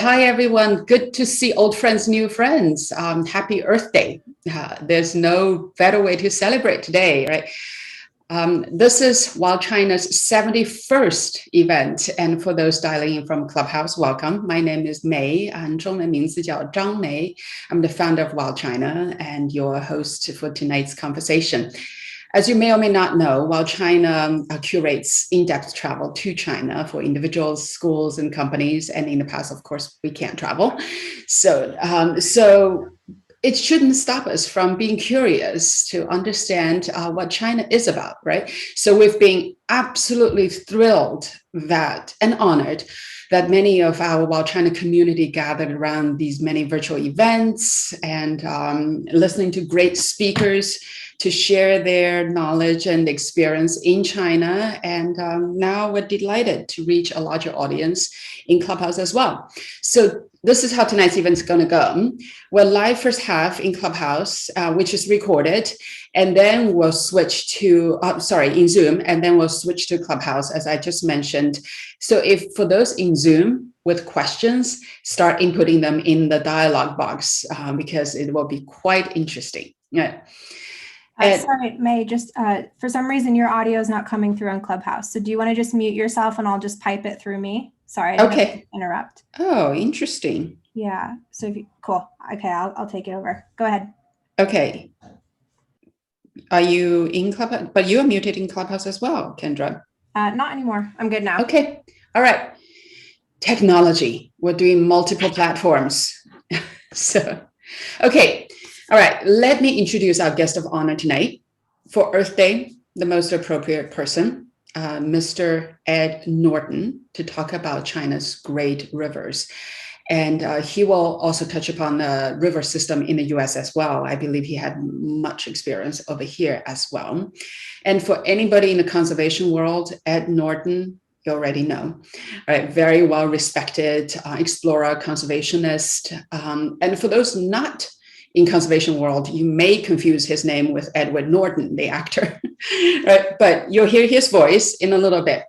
Hi, everyone. Good to see old friends, new friends. Happy Earth Day. There's no better way to celebrate today, right? This is WildChina's 71st event. And for those dialing in from Clubhouse, welcome. My name is Mei, and 中文名字叫张梅. I'm the founder of WildChina and your host for tonight's conversation. As you may or may not know, WildChina curates in-depth travel to China for individuals, schools, and companies. And in the past, of course, we can't travel. So it shouldn't stop us from being curious to understand what China is about, right? So we've been absolutely thrilled that and honored that many of our WildChina community gathered around these many virtual events and listening to great speakers to share their knowledge and experience in China. And now we're delighted to reach a larger audience in Clubhouse as well. So this is how tonight's event is going to go. We'll live first half in Clubhouse, which is recorded, and then we'll switch to, in Zoom, and then we'll switch to Clubhouse, as I just mentioned. So if for those in Zoom with questions, start inputting them in the dialogue box because it will be quite interesting. Yeah. Sorry, May, just for some reason your audio is not coming through on Clubhouse. So do you want to just mute yourself and I'll just pipe it through me? Sorry, I didn't interrupt. Oh, interesting. Yeah, so if you, cool. Okay, I'll take it over. Go ahead. Okay. Are you in Clubhouse? But you are muted in Clubhouse as well, Kendra. Not anymore. I'm good now. Okay. All right. Technology. We're doing multiple platforms. Okay. All right, let me introduce our guest of honor tonight. For Earth Day, the most appropriate person, Mr. Ed Norton, to talk about China's great rivers. And he will also touch upon the river system in the US as well. I believe he had much experience over here as well. And for anybody in the conservation world, Ed Norton, you already know, right? Very well respected explorer, conservationist. And for those not in conservation world, you may confuse his name with Edward Norton, the actor, right? But you'll hear his voice in a little bit.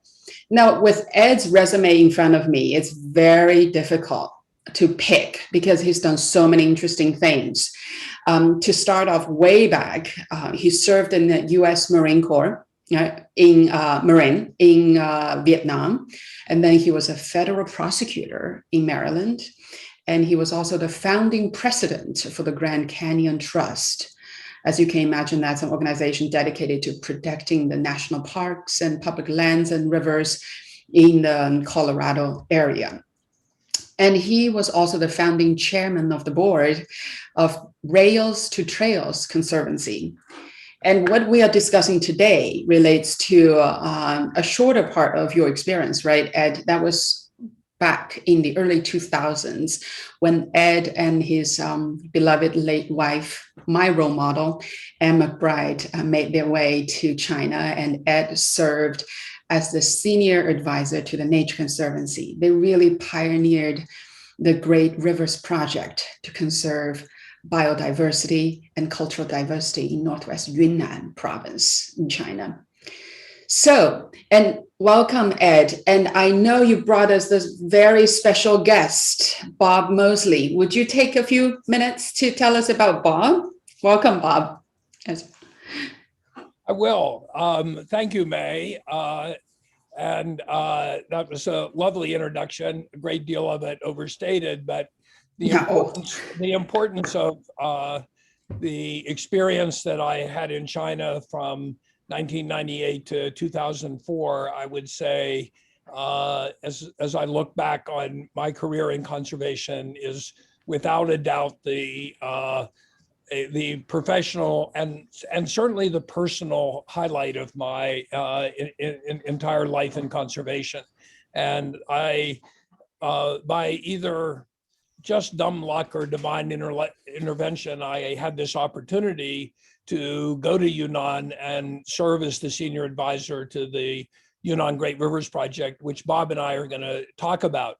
Now, with Ed's resume in front of me, it's very difficult to pick because he's done so many interesting things. To start off way back, he served in the US Marine Corps, in Vietnam. And then he was a federal prosecutor in Maryland. And he was also the founding president for the Grand Canyon Trust. As you can imagine, that's an organization dedicated to protecting the national parks and public lands and rivers in the Colorado area. And he was also the founding chairman of the board of Rails to Trails Conservancy. And what we are discussing today relates to a shorter part of your experience, right, Ed? That was back in the early 2000s when Ed and his beloved late wife, my role model, Anne McBride, made their way to China, and Ed served as the senior advisor to the Nature Conservancy. They really pioneered the Great Rivers Project to conserve biodiversity and cultural diversity in Northwest Yunnan province in China. So, and welcome, Ed. And I know you brought us this very special guest, Bob Mosley. Would you take a few minutes to tell us about Bob? Welcome, Bob. Yes. I will. Thank you, May. And that was a lovely introduction, a great deal of it overstated, but the importance of the experience that I had in China from 1998 to 2004, I would say, as I look back on my career in conservation, is without a doubt the professional and certainly the personal highlight of my entire life in conservation. And I, by either just dumb luck or divine intervention, I had this opportunity to go to Yunnan and serve as the senior advisor to the Yunnan Great Rivers Project, which Bob and I are going to talk about.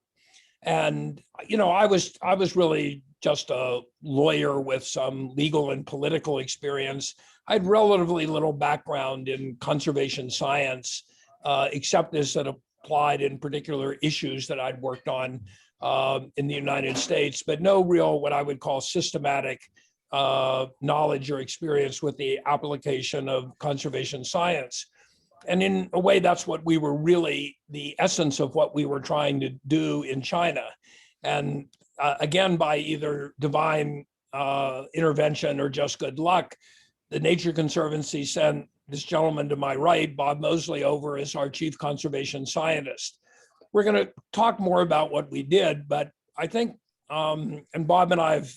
And, you know, I was really just a lawyer with some legal and political experience. I had relatively little background in conservation science, except as it applied in particular issues that I'd worked on in the United States, but no real, what I would call systematic knowledge or experience with the application of conservation science. And in a way, that's what we were really, the essence of what we were trying to do in China. And again, by either divine intervention or just good luck, the Nature Conservancy sent this gentleman to my right, Bob Mosley, over as our chief conservation scientist. We're going to talk more about what we did, but I think, and Bob and I have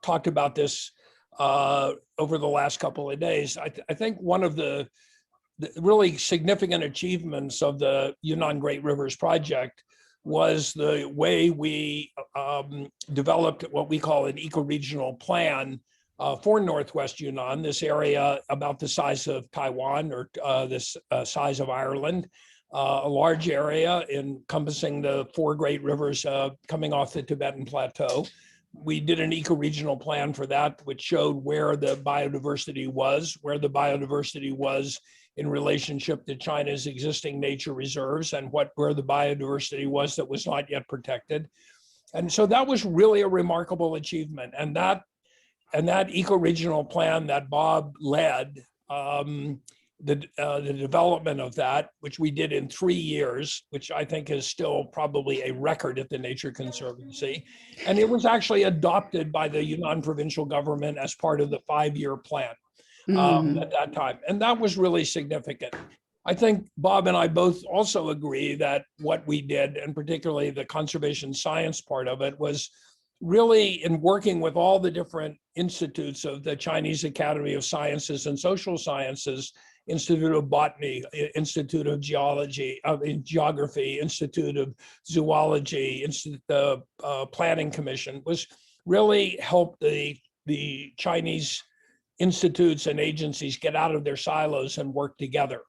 talked about this over the last couple of days. I think one of the really significant achievements of the Yunnan Great Rivers Project was the way we developed what we call an ecoregional plan for Northwest Yunnan, this area about the size of Taiwan or this size of Ireland, a large area encompassing the 4 great rivers coming off the Tibetan Plateau. We did an ecoregional plan for that, which showed where the biodiversity was in relationship to China's existing nature reserves and where the biodiversity was that was not yet protected. And so that was really a remarkable achievement. And that ecoregional plan that Bob led, the development of that, which we did in 3 years, which I think is still probably a record at the Nature Conservancy. And it was actually adopted by the Yunnan provincial government as part of the 5-year plan at that time. And that was really significant. I think Bob and I both also agree that what we did, and particularly the conservation science part of it, was really in working with all the different institutes of the Chinese Academy of Sciences and Social Sciences, Institute of Botany, Institute of Geography, Institute of Zoology, the Planning Commission, was really help the Chinese institutes and agencies get out of their silos and work together.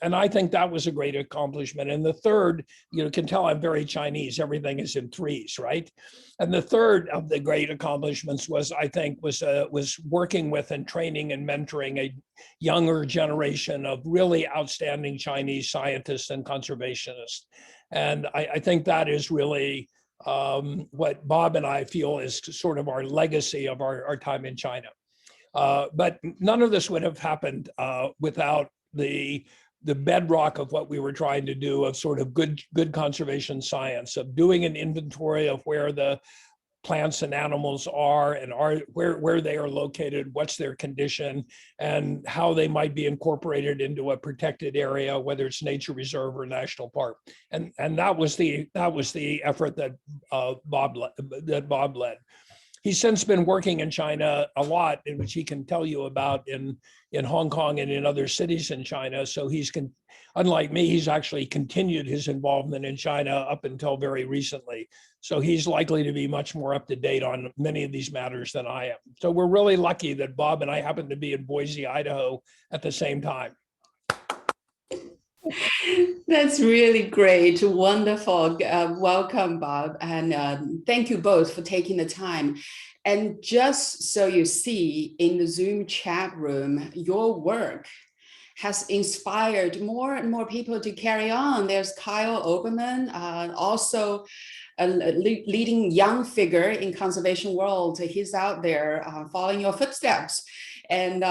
And I think that was a great accomplishment. And the third, you can tell I'm very Chinese, everything is in threes, right? And the third of the great accomplishments was working with and training and mentoring a younger generation of really outstanding Chinese scientists and conservationists. And I think that is really what Bob and I feel is sort of our legacy of our time in China. But none of this would have happened without the bedrock of what we were trying to do, of sort of good conservation science, of doing an inventory of where the plants and animals are and where they are located, what's their condition, and how they might be incorporated into a protected area, whether it's nature reserve or national park. And that was the effort that Bob led. He's since been working in China a lot, in which he can tell you about in Hong Kong and in other cities in China. So unlike me, he's actually continued his involvement in China up until very recently. So he's likely to be much more up to date on many of these matters than I am. So we're really lucky that Bob and I happen to be in Boise, Idaho at the same time. That's really great. Wonderful. Welcome, Bob. And thank you both for taking the time. And just so you see, in the Zoom chat room, your work has inspired more and more people to carry on. There's Kyle Oberman, also a leading young figure in conservation world. He's out there following your footsteps. And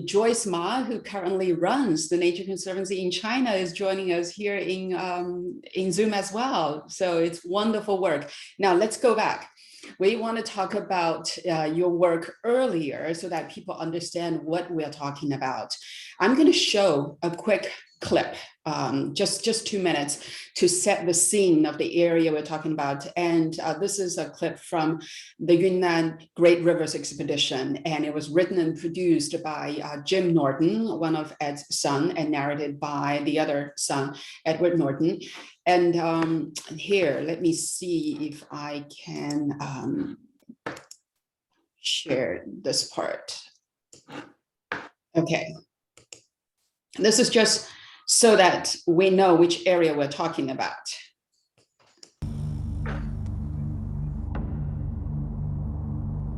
Joyce Ma, who currently runs the Nature Conservancy in China, is joining us here in Zoom as well. So it's wonderful work. Now let's go back. We want to talk about your work earlier so that people understand what we're talking about. I'm going to show a quick clip, just 2 minutes, to set the scene of the area we're talking about. And this is a clip from the Yunnan Great Rivers Expedition, and it was written and produced by Jim Norton, one of Ed's son, and narrated by the other son, Edward Norton. And here, let me see if I can share this part. Okay. This is just so that we know which area we're talking about.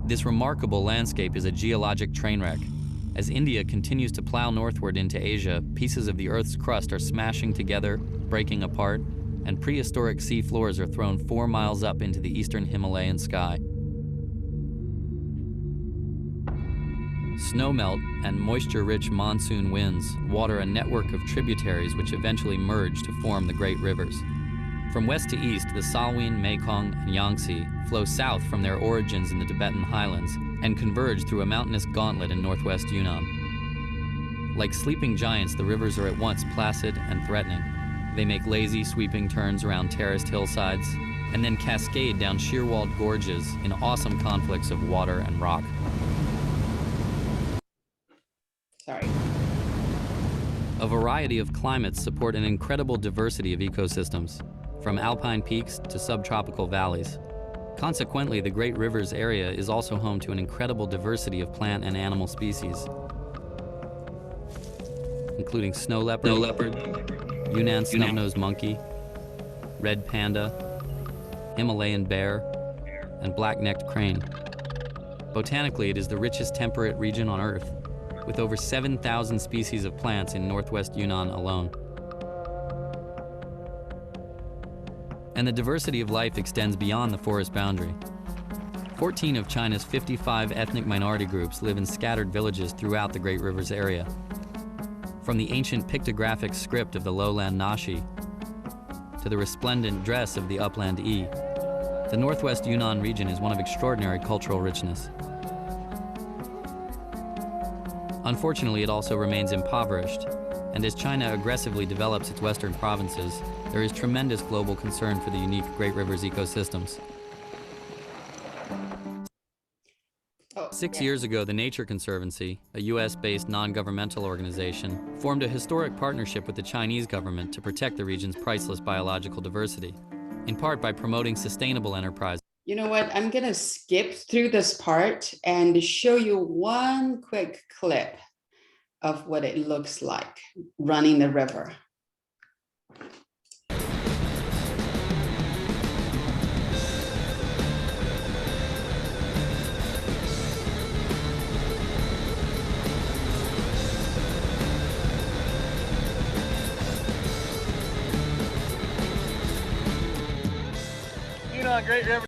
This remarkable landscape is a geologic train wreck. As India continues to plow northward into Asia, pieces of the Earth's crust are smashing together, breaking apart, and prehistoric sea floors are thrown 4 miles up into the eastern Himalayan sky. Snowmelt and moisture-rich monsoon winds water a network of tributaries which eventually merge to form the great rivers. From west to east, the Salween, Mekong, and Yangtze flow south from their origins in the Tibetan highlands and converge through a mountainous gauntlet in northwest Yunnan. Like sleeping giants, the rivers are at once placid and threatening. They make lazy, sweeping turns around terraced hillsides, and then cascade down sheer-walled gorges in awesome conflicts of water and rock. Sorry. A variety of climates support an incredible diversity of ecosystems, from alpine peaks to subtropical valleys. Consequently, the Great Rivers area is also home to an incredible diversity of plant and animal species, including snow leopard, Yunnan snub-nosed monkey, red panda, Himalayan bear, and black-necked crane. Botanically, it is the richest temperate region on Earth, with over 7,000 species of plants in northwest Yunnan alone. And the diversity of life extends beyond the forest boundary. 14 of China's 55 ethnic minority groups live in scattered villages throughout the Great Rivers area. From the ancient pictographic script of the lowland Naxi to the resplendent dress of the upland Yi, the northwest Yunnan region is one of extraordinary cultural richness. Unfortunately, it also remains impoverished, and as China aggressively develops its western provinces, there is tremendous global concern for the unique Great Rivers ecosystems. 6 years ago, the Nature Conservancy, a US-based non-governmental organization, formed a historic partnership with the Chinese government to protect the region's priceless biological diversity, in part by promoting sustainable enterprise. You know what? I'm going to skip through this part and show you one quick clip of what it looks like running the river. Yunnan Great River.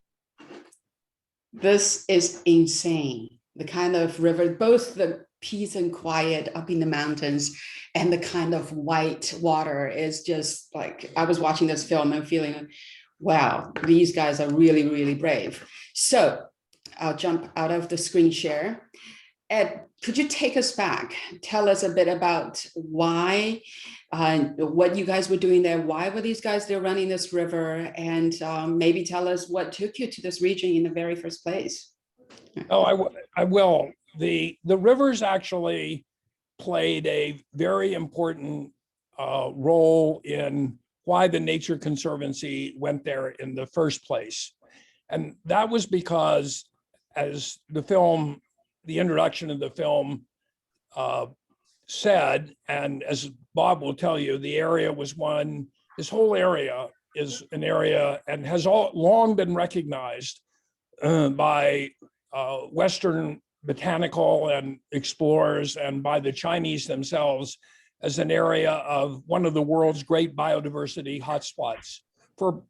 This is insane. The kind of river, both the peace and quiet up in the mountains and the kind of white water is just like, I was watching this film and feeling, wow, these guys are really, really brave. So I'll jump out of the screen share. Ed, could you take us back? Tell us a bit about why, what you guys were doing there. Why were these guys there running this river? And maybe tell us what took you to this region in the very first place. Oh, I will. The rivers actually played a very important role in why the Nature Conservancy went there in the first place. And that was because, as the introduction of the film said, and as Bob will tell you, the area was this whole area is an area and has long been recognized by Western botanical and explorers and by the Chinese themselves as an area of one of the world's great biodiversity hotspots for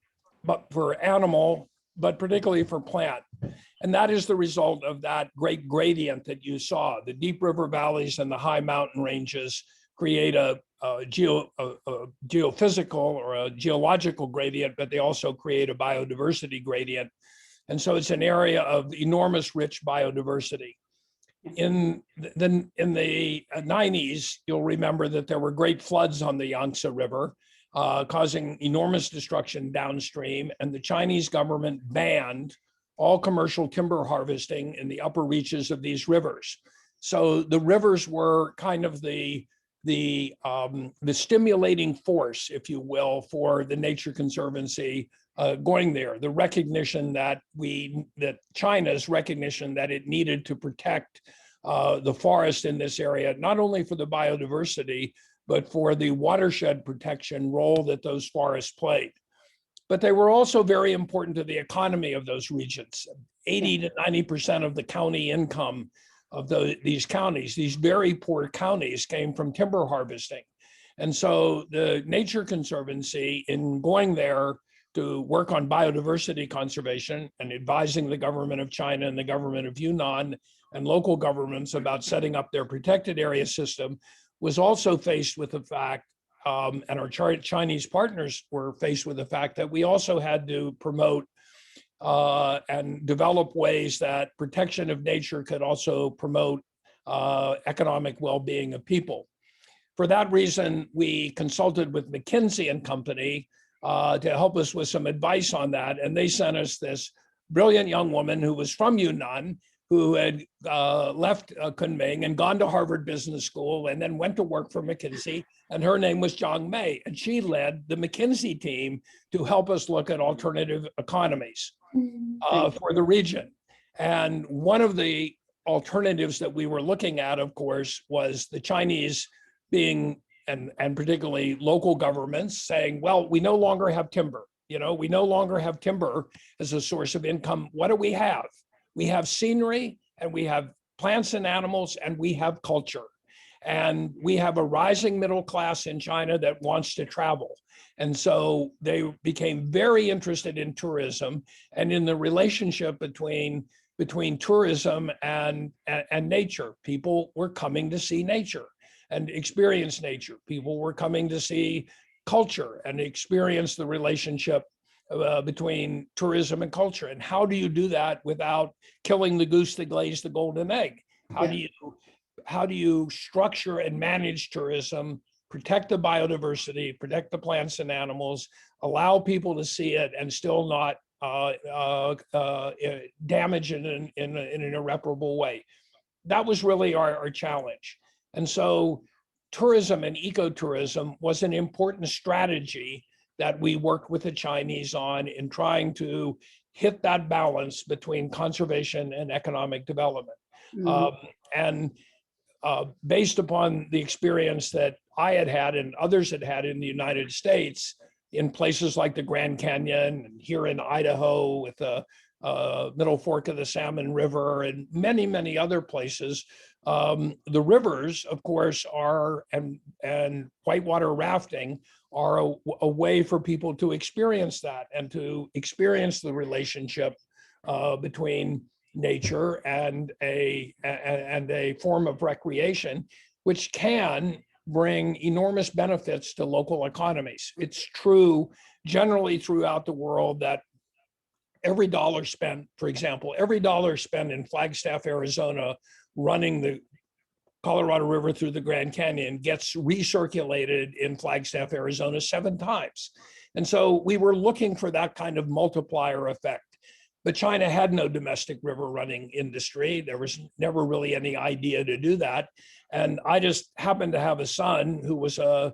animal, but particularly for plant. And that is the result of that great gradient that you saw. The deep river valleys and the high mountain ranges create a geophysical or a geological gradient, but they also create a biodiversity gradient. And so it's an area of enormous rich biodiversity. In the 90s, you'll remember that there were great floods on the Yangtze River, causing enormous destruction downstream, and the Chinese government banned all commercial timber harvesting in the upper reaches of these rivers. So the rivers were kind of the stimulating force, if you will, for the Nature Conservancy going there. The recognition that China's recognition that it needed to protect the forest in this area, not only for the biodiversity, but for the watershed protection role that those forests played. But they were also very important to the economy of those regions. 80 to 90% of the county income of these counties, these very poor counties, came from timber harvesting. And so the Nature Conservancy, in going there to work on biodiversity conservation and advising the government of China and the government of Yunnan and local governments about setting up their protected area system, was also faced with the fact, and our Chinese partners were faced with the fact that we also had to promote and develop ways that protection of nature could also promote economic well-being of people. For that reason, we consulted with McKinsey and Company to help us with some advice on that. And they sent us this brilliant young woman who was from Yunnan, who had left Kunming and gone to Harvard Business School and then went to work for McKinsey. And her name was Zhang Mei. And she led the McKinsey team to help us look at alternative economies for the region. And one of the alternatives that we were looking at, of course, was the Chinese being, and particularly local governments saying, well, we no longer have timber. We no longer have timber as a source of income. What do we have? We have scenery, and we have plants and animals, and we have culture. And we have a rising middle class in China that wants to travel. And so they became very interested in tourism and in the relationship between tourism and nature. People were coming to see nature and experience nature. People were coming to see culture and experience the relationship between tourism and culture. And how do you do that without killing the goose that lays the golden egg? How do you structure and manage tourism, protect the biodiversity, protect the plants and animals, allow people to see it, and still not damage it in an irreparable way? That was really our challenge. And so tourism and ecotourism was an important strategy that we worked with the Chinese on in trying to hit that balance between conservation and economic development. Based upon the experience that I had had and others had had in the United States, in places like the Grand Canyon, and here in Idaho with the Middle Fork of the Salmon River, and many, many other places, the rivers, of course, are, and whitewater rafting are a way for people to experience that and to experience the relationship between nature and a form of recreation, which can bring enormous benefits to local economies. It's true generally throughout the world that every dollar spent, for example, every dollar spent in Flagstaff, Arizona, running the Colorado River through the Grand Canyon gets recirculated in Flagstaff, Arizona 7 times. And so we were looking for that kind of multiplier effect. But China had no domestic river running industry. There was never really any idea to do that. And I just happened to have a son who was a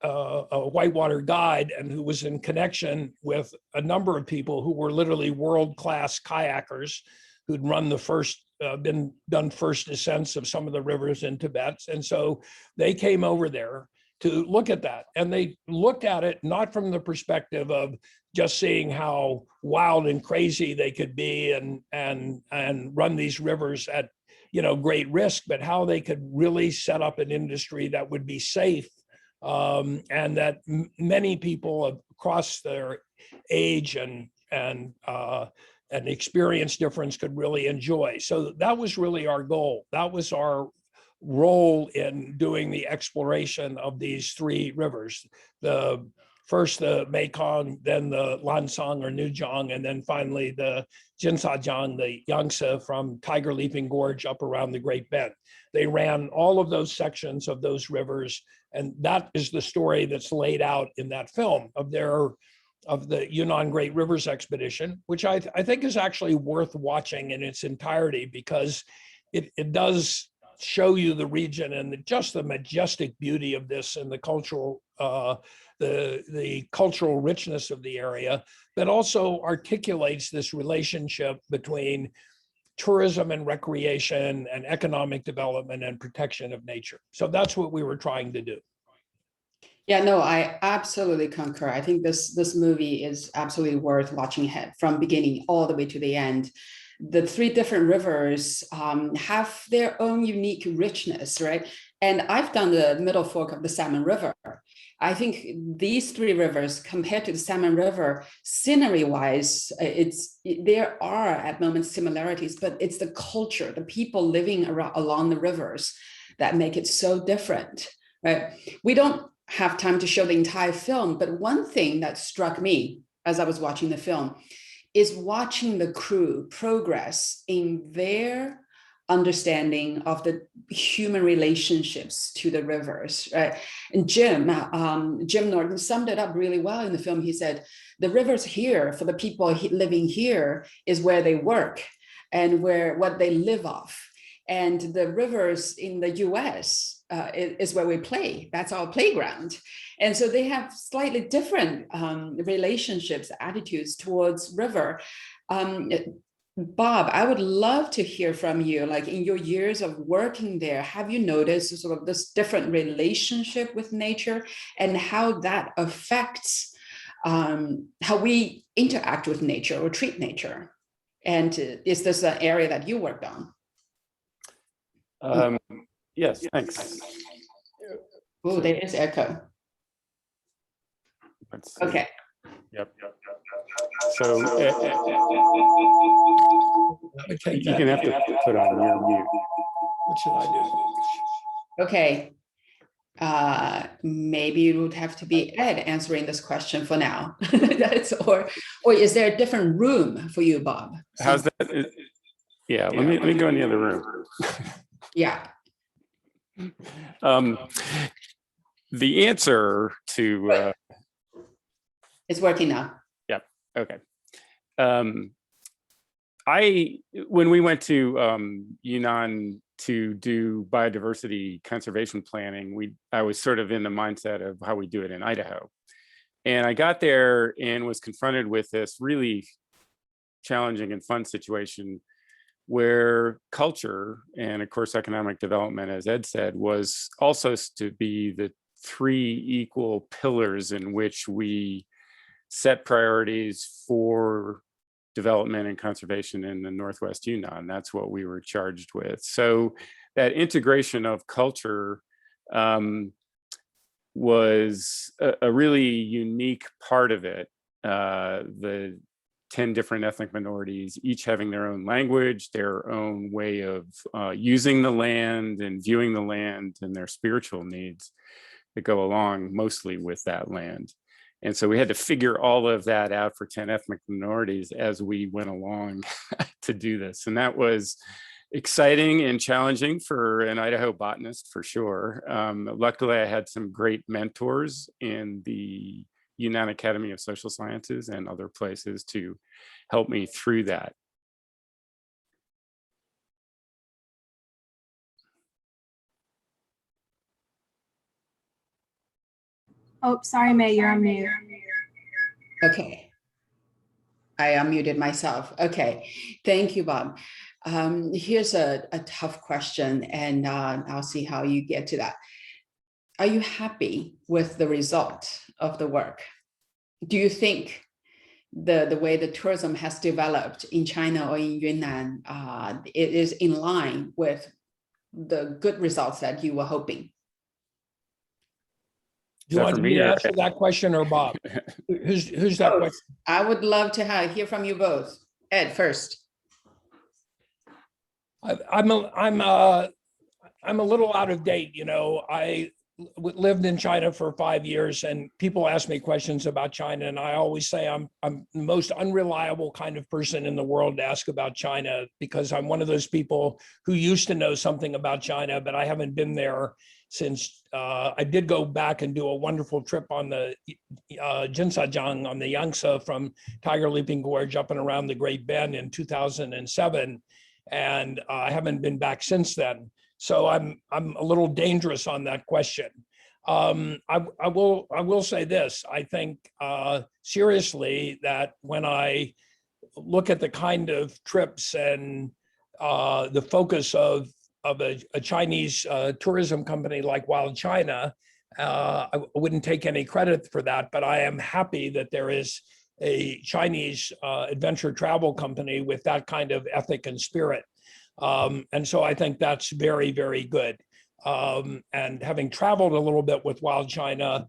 whitewater guide and who was in connection with a number of people who were literally world-class kayakers who'd run the first, done first descents of some of the rivers in Tibet. And so they came over there to look at that. And they looked at it not from the perspective of just seeing how wild and crazy they could be and run these rivers at great risk, but how they could really set up an industry that would be safe and that many people across their age and experience difference could really enjoy. So that was really our goal. That was our role in doing the exploration of these 3 rivers. First the Mekong, then the Lancang or Nujiang, and then finally the Jinsajiang, the Yangtze from Tiger Leaping Gorge up around the Great Bend. They ran all of those sections of those rivers, and that is the story that's laid out in that film of the Yunnan Great Rivers Expedition, which I think is actually worth watching in its entirety because it does show you the region and just the majestic beauty of this and the cultural the cultural richness of the area, but also articulates this relationship between tourism and recreation and economic development and protection of nature. So that's what we were trying to do. Yeah, no, I absolutely concur. I think this movie is absolutely worth watching from beginning all the way to the end. the three different rivers have their own unique richness, right? And I've done the middle fork of the Salmon River. I think these three rivers compared to the Salmon River, scenery-wise, there are at moments similarities, but it's the culture, the people living along the rivers that make it so different, right? We don't have time to show the entire film, but one thing that struck me as I was watching the film is watching the crew progress in their understanding of the human relationships to the rivers, right? And Jim Norton summed it up really well in the film. He said, the rivers here for the people living here is where they work and what they live off. And the rivers in the US is where we play. That's our playground. And so they have slightly different relationships, attitudes towards river. Bob, I would love to hear from you, like in your years of working there, have you noticed sort of this different relationship with nature and how that affects how we interact with nature or treat nature? And is this an area that you worked on? Yes, thanks. Oh, there is echo. Okay. Yep. So you're gonna have to put on your mute. What should I do? Okay. Maybe it would have to be Ed answering this question for now. or is there a different room for you, Bob? How's that? Yeah, let me go in the other room. Yeah. The answer to It's working now. yeah, okay. When we went to Yunnan to do biodiversity conservation planning, I was sort of in the mindset of how we do it in Idaho. And I got there and was confronted with this really challenging and fun situation where culture and of course economic development, as Ed said, was also to be the three equal pillars in which we set priorities for development and conservation in the Northwest Yunnan. That's what we were charged with. So that integration of culture was a really unique part of it. The 10 different ethnic minorities, each having their own language, their own way of using the land and viewing the land, and their spiritual needs that go along mostly with that land. And so we had to figure all of that out for 10 ethnic minorities as we went along to do this. And that was exciting and challenging for an Idaho botanist, for sure. Luckily, I had some great mentors in the Yunnan Academy of Social Sciences and other places to help me through that. Oh, sorry, May, you're on mute. Okay. I unmuted myself. Okay. Thank you, Bob. Here's a tough question, and I'll see how you get to that. Are you happy with the result of the work? Do you think the way the tourism has developed in China or in Yunnan, it is in line with the good results that you were hoping? Do you want me to answer that question or Bob? Who's that question? I would love to hear from you both. Ed, first. I'm a little out of date. You know, I lived in China for 5 years, and people ask me questions about China, and I always say I'm the most unreliable kind of person in the world to ask about China, because I'm one of those people who used to know something about China, but I haven't been there since I did go back and do a wonderful trip on the Jinshajiang on the Yangtze from Tiger Leaping Gorge up and around the Great Bend in 2007, and I haven't been back since then. So I'm a little dangerous on that question. I will say this. I think seriously that when I look at the kind of trips and the focus of a Chinese tourism company like WildChina, I wouldn't take any credit for that, but I am happy that there is a Chinese adventure travel company with that kind of ethic and spirit. And so I think that's very, very good. And having traveled a little bit with WildChina,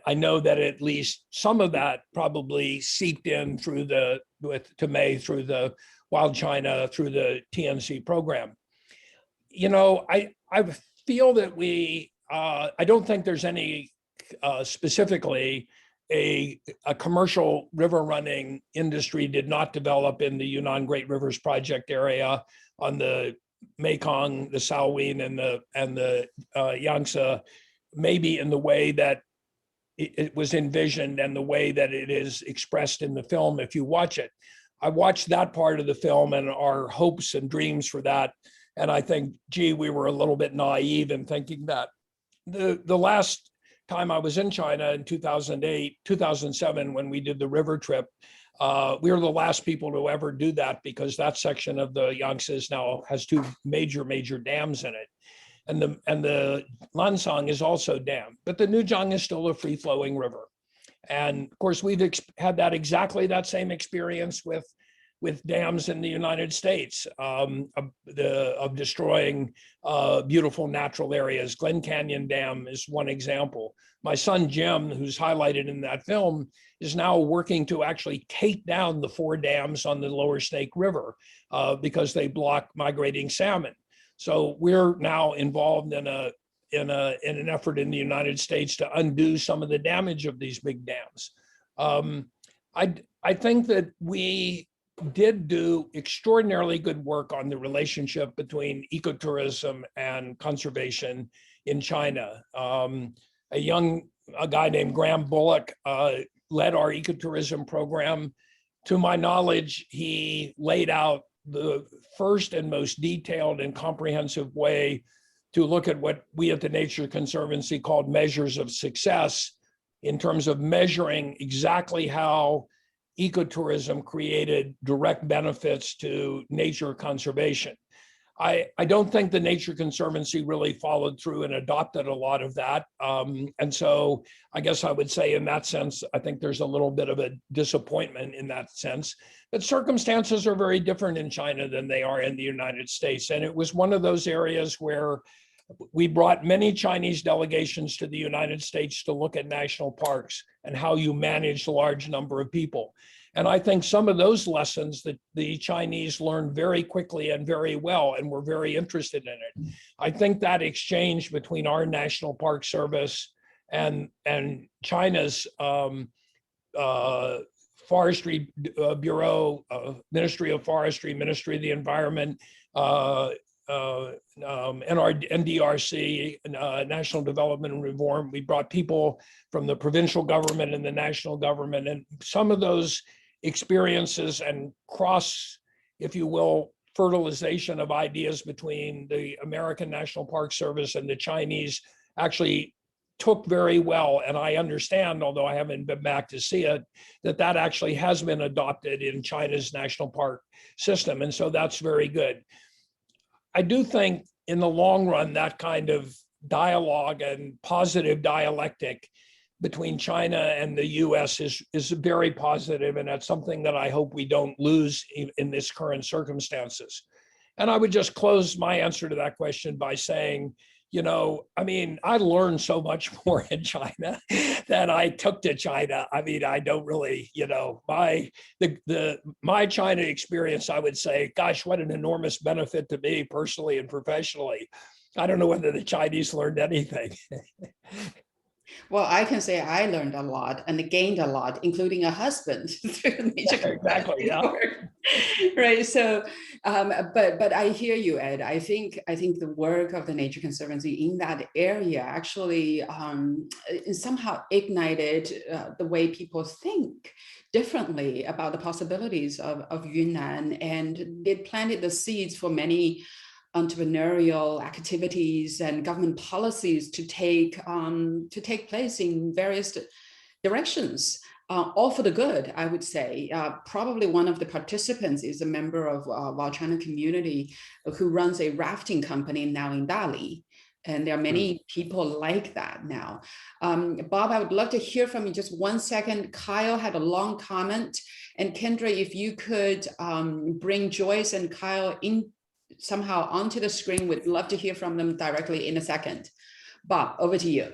I know that at least some of that probably seeped in through to May through the WildChina, through the TNC program. You know, I feel that I don't think there's any specifically a commercial river running industry did not develop in the Yunnan Great Rivers Project area on the Mekong, the Salween, and the Yangtze, maybe in the way that it was envisioned and the way that it is expressed in the film. If you watch it, I watched that part of the film and our hopes and dreams for that. And I think, gee, we were a little bit naive in thinking that. The last time I was in China in 2007, when we did the river trip, we were the last people to ever do that because that section of the Yangtze now has two major dams in it. And the Lansang is also dammed, but the Nujiang is still a free-flowing river. And of course, we've had that exactly that same experience with dams in the United States, of destroying beautiful natural areas. Glen Canyon Dam is one example. My son, Jim, who's highlighted in that film, is now working to actually take down the 4 dams on the Lower Snake River because they block migrating salmon. So we're now involved in an effort in the United States to undo some of the damage of these big dams. I think that we did do extraordinarily good work on the relationship between ecotourism and conservation in China. A guy named Graham Bullock led our ecotourism program. To my knowledge, he laid out the first and most detailed and comprehensive way to look at what we at the Nature Conservancy called measures of success in terms of measuring exactly how ecotourism created direct benefits to nature conservation. I don't think the Nature Conservancy really followed through and adopted a lot of that. And so I guess I would say in that sense, I think there's a little bit of a disappointment in that sense. But circumstances are very different in China than they are in the United States. And it was one of those areas where we brought many Chinese delegations to the United States to look at national parks and how you manage a large number of people. And I think some of those lessons that the Chinese learned very quickly and very well and were very interested in it. I think that exchange between our National Park Service and China's Forestry Bureau, Ministry of Forestry, Ministry of the Environment, and our NDRC, National Development and Reform. We brought people from the provincial government and the national government, and some of those experiences and cross, if you will, fertilization of ideas between the American National Park Service and the Chinese actually took very well. And I understand, although I haven't been back to see it, that actually has been adopted in China's national park system. And so that's very good. I do think in the long run, that kind of dialogue and positive dialectic between China and the US is very positive, and that's something that I hope we don't lose in this current circumstances. And I would just close my answer to that question by saying, you know, I mean, I learned so much more in China than I took to China. I mean, I don't really, you know, my China experience, I would say, gosh, what an enormous benefit to me personally and professionally. I don't know whether the Chinese learned anything. Well, I can say I learned a lot and gained a lot, including a husband through nature. Exactly, yeah. Right. So, but I hear you, Ed. I think the work of the Nature Conservancy in that area actually somehow ignited the way people think differently about the possibilities of Yunnan, and it planted the seeds for many entrepreneurial activities and government policies to take place in various directions, all for the good, I would say. Probably one of the participants is a member of WildChina community who runs a rafting company now in Dali. And there are many people like that now. Bob, I would love to hear from you just 1 second. Kyle had a long comment. And Kendra, if you could bring Joyce and Kyle in somehow onto the screen, we'd love to hear from them directly in a second. Bob, over to you.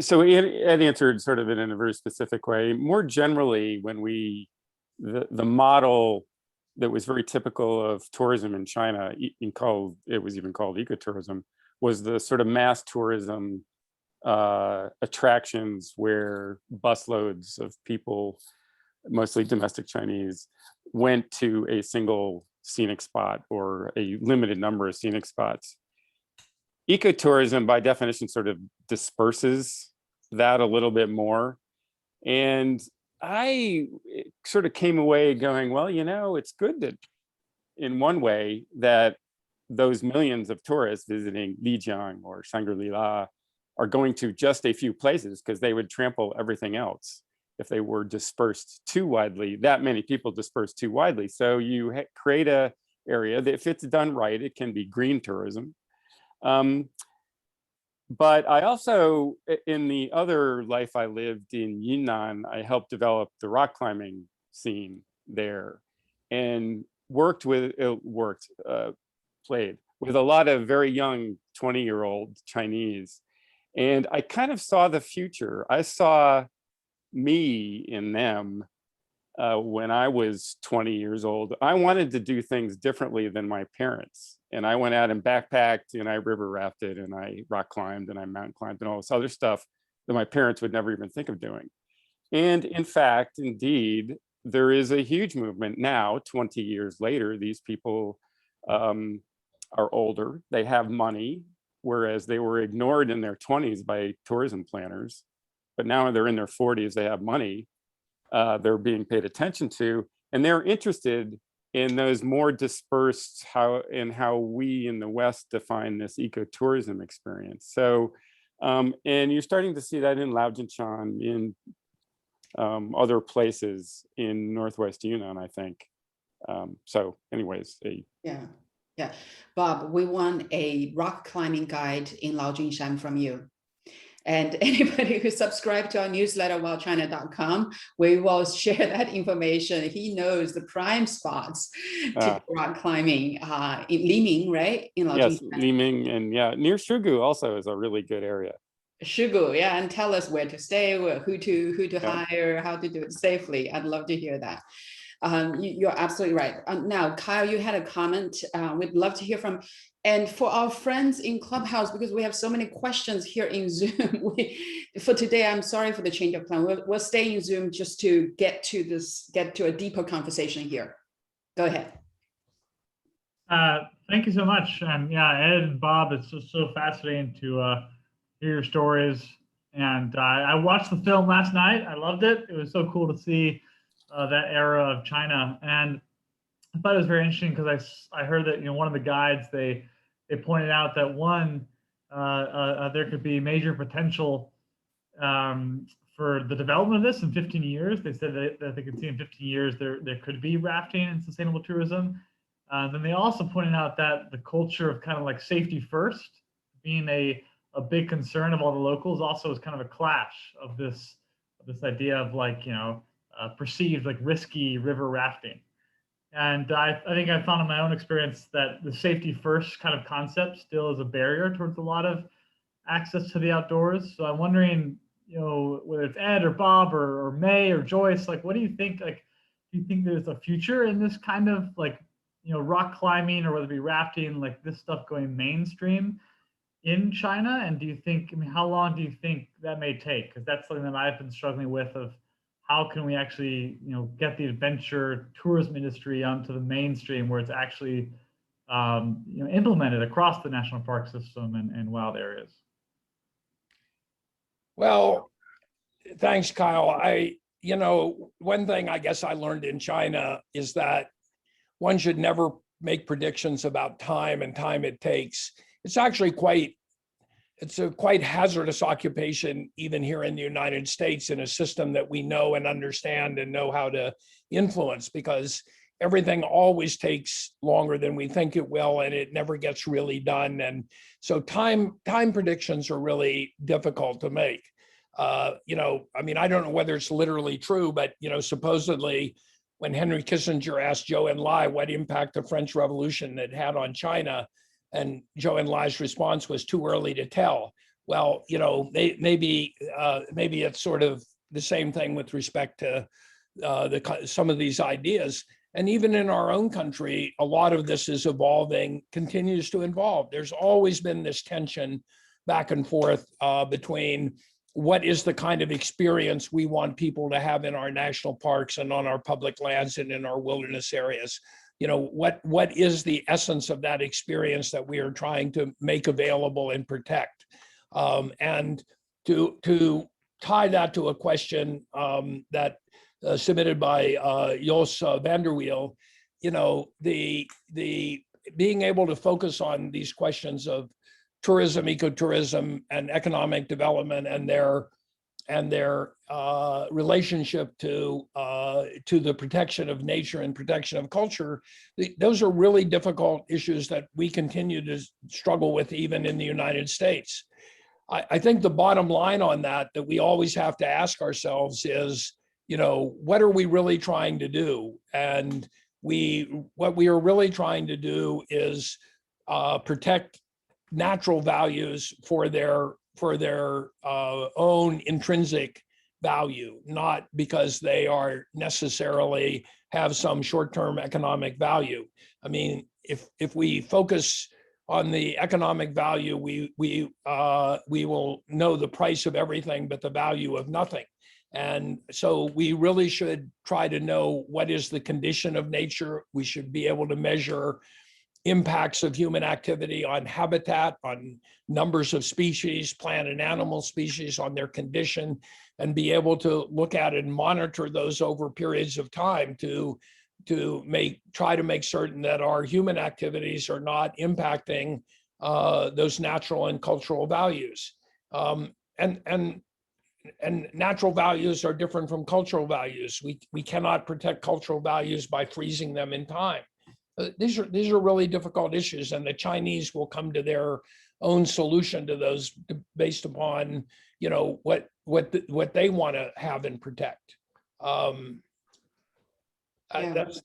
So Ed answered sort of in a very specific way. More generally, when the model that was very typical of tourism in China, it was even called ecotourism, was the sort of mass tourism attractions where busloads of people, mostly domestic Chinese, went to a single scenic spot or a limited number of scenic spots. Ecotourism, by definition, sort of disperses that a little bit more. And I sort of came away going, well, it's good that in one way that those millions of tourists visiting Lijiang or Shangri-La are going to just a few places, because they would trample everything else if they were dispersed too widely, that many people dispersed too widely. So you create a area that, if it's done right, it can be green tourism. But I also, in the other life I lived in Yunnan, I helped develop the rock climbing scene there, and played with a lot of very young 20-year-old Chinese. And I kind of saw the future. I saw me in them when I was 20 years old. I wanted to do things differently than my parents. And I went out and backpacked, and I river rafted, and I rock climbed, and I mountain climbed, and all this other stuff that my parents would never even think of doing. And in fact, indeed, there is a huge movement now, 20 years later. These people are older, they have money, whereas they were ignored in their 20s by tourism planners. But now they're in their 40s, they have money, they're being paid attention to, and they're interested in those more dispersed, how we in the West define this ecotourism experience. So, and you're starting to see that in Laojianshan, in other places in Northwest Yunnan, I think. So anyways, Yeah. Bob, we want a rock climbing guide in Laojianshan from you. And anybody who subscribed to our newsletter, wildchina.com, we will share that information. He knows the prime spots to rock climbing in Liming, right? In Laojianshan. Yes, Liming, and near Shugu also is a really good area. Shugu, and tell us where to stay, who to hire, how to do it safely. I'd love to hear that. You're absolutely right. Now, Kyle, you had a comment. We'd love to hear from. And for our friends in Clubhouse, because we have so many questions here in Zoom, for today, I'm sorry for the change of plan. We'll stay in Zoom just to get to a deeper conversation here. Go ahead. Thank you so much. And Ed and Bob, it's just so fascinating to hear your stories. And I watched the film last night. I loved it. It was so cool to see that era of China. And I thought it was very interesting because I heard that one of the guides, they pointed out that there could be major potential for the development of this in 15 years. They said that they could see in 15 years there could be rafting and sustainable tourism. Then they also pointed out that the culture of kind of like safety first being a big concern of all the locals also is kind of a clash of this idea of like perceived like risky river rafting. And I think I found in my own experience that the safety first kind of concept still is a barrier towards a lot of access to the outdoors. So I'm wondering, whether it's Ed or Bob or May or Joyce, like, what do you think? Like, do you think there's a future in this kind of like, rock climbing, or whether it be rafting, like this stuff going mainstream in China? And do you think, how long do you think that may take? Because that's something that I've been struggling with, of how can we actually, get the adventure tourism industry onto the mainstream where it's actually, implemented across the national park system and wild areas? Well, thanks, Kyle. One thing I guess I learned in China is that one should never make predictions about time and time it takes. It's actually it's a quite hazardous occupation, even here in the United States, in a system that we know and understand and know how to influence, because everything always takes longer than we think it will, and it never gets really done. And so time predictions are really difficult to make. I mean, I don't know whether it's literally true, but, supposedly when Henry Kissinger asked Zhou Enlai what impact the French Revolution had on China, and Zhou Enlai's response was too early to tell. Well, maybe it's sort of the same thing with respect to some of these ideas. And even in our own country, a lot of this is evolving, continues to evolve. There's always been this tension back and forth between what is the kind of experience we want people to have in our national parks and on our public lands and in our wilderness areas. What is the essence of that experience that we are trying to make available and protect? And to tie that to a question that submitted by Jos van der Wiel, the being able to focus on these questions of tourism, ecotourism, and economic development, and their relationship to the protection of nature and protection of culture. Those are really difficult issues that we continue to struggle with even in the United States. I think the bottom line on that we always have to ask ourselves is, what are we really trying to do? And what we are really trying to do is protect natural values for their own intrinsic value, not because they are necessarily have some short-term economic value. I mean, if we focus on the economic value, we will know the price of everything but the value of nothing. And so we really should try to know what is the condition of nature. We should be able to measure impacts of human activity on habitat, on numbers of species, plant and animal species, on their condition, and be able to look at and monitor those over periods of time to try to make certain that our human activities are not impacting those natural and cultural values. And natural values are different from cultural values. We cannot protect cultural values by freezing them in time. These are really difficult issues, and the Chinese will come to their own solution to those based upon what they want to have and protect.